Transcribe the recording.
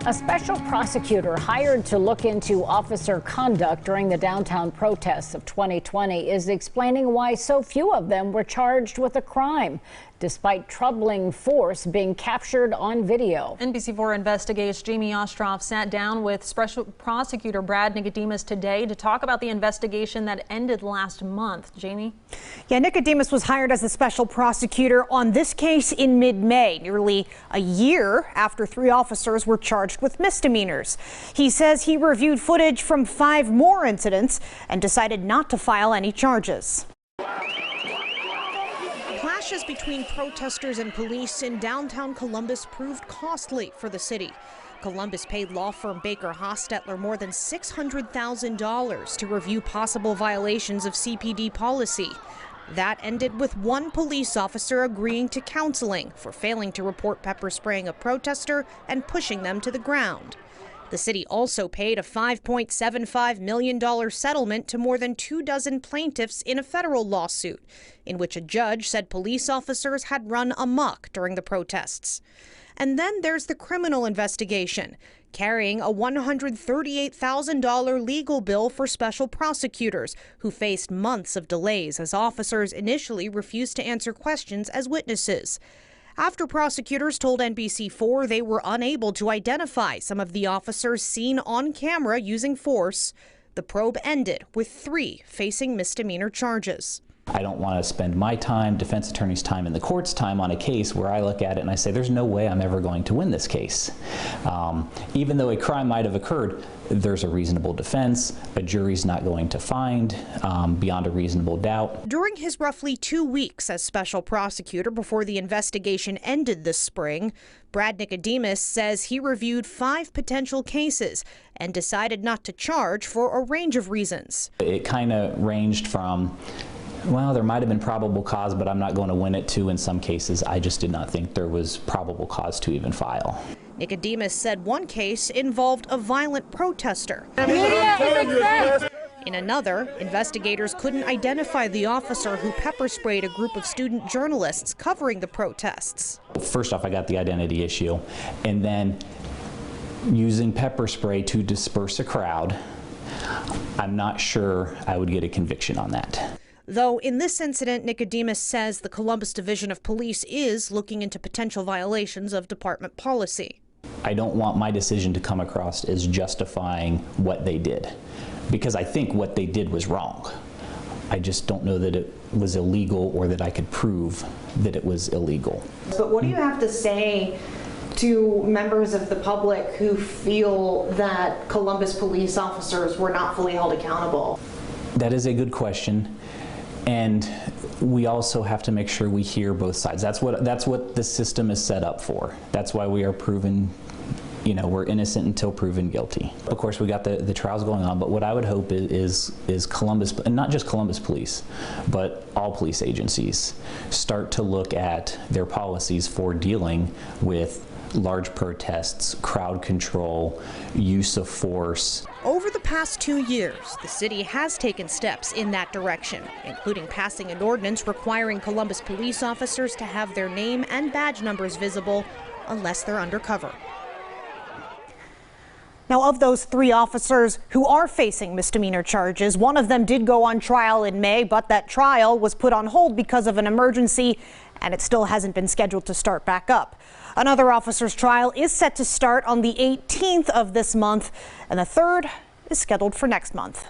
A special prosecutor hired to look into officer conduct during the downtown protests of 2020 is explaining why so few of them were charged with a crime, despite troubling force being captured on video. NBC4 Investigates Jamie Ostroff sat down with Special Prosecutor Brad Nicodemus today to talk about the investigation that ended last month. Jamie? Yeah, Nicodemus was hired as the special prosecutor on this case in mid-May, nearly a year after 3 officers were charged with misdemeanors. He says he reviewed footage from 5 more incidents and decided not to file any charges. Clashes between protesters and police in downtown Columbus proved costly for the city. Columbus paid law firm Baker Hostetler more than $600,000 to review possible violations of CPD policy. That ended with 1 police officer agreeing to counseling for failing to report pepper spraying a protester and pushing them to the ground. The city also paid a $5.75 million settlement to more than 24 plaintiffs in a federal lawsuit, in which a judge said police officers had run amok during the protests. And then there's the criminal investigation, carrying a $138,000 legal bill for special prosecutors who faced months of delays as officers initially refused to answer questions as witnesses. After prosecutors told NBC4 they were unable to identify some of the officers seen on camera using force, the probe ended with 3 facing misdemeanor charges. I don't want to spend my time, defense attorney's time, and the court's time on a case where I look at it and I say there's no way I'm ever going to win this case. Even though a crime might have occurred, there's a reasonable defense. A jury's not going to find beyond a reasonable doubt. During his roughly 2 weeks as special prosecutor before the investigation ended this spring, Brad Nicodemus says he reviewed 5 potential cases and decided not to charge for a range of reasons. It kind of ranged from, well, there might have been probable cause, but I'm not going to win it, to in some cases I just did not think there was probable cause to even file. Nicodemus said one case involved a violent protester. In another, investigators couldn't identify the officer who pepper sprayed a group of student journalists covering the protests. First off, I got the identity issue, and then using pepper spray to disperse a crowd, I'm not sure I would get a conviction on that. Though in this incident, Nicodemus says the Columbus Division of Police is looking into potential violations of department policy. I don't want my decision to come across as justifying what they did, because I think what they did was wrong. I just don't know that it was illegal or that I could prove that it was illegal. But what do you have to say to members of the public who feel that Columbus police officers were not fully held accountable? That is a good question. And we also have to make sure we hear both sides. That's what the system is set up for. That's why we are proven, we're innocent until proven guilty. Of course, we got the trials going on, but what I would hope is Columbus, and not just Columbus Police, but all police agencies, start to look at their policies for dealing with large protests, crowd control, use of force. Over the past 2 years, the city has taken steps in that direction, including passing an ordinance requiring Columbus police officers to have their name and badge numbers visible unless they're undercover. Now, of those 3 officers who are facing misdemeanor charges, one of them did go on trial in May, but that trial was put on hold because of an emergency, and it still hasn't been scheduled to start back up. Another officer's trial is set to start on the 18th of this month, and the third is scheduled for next month.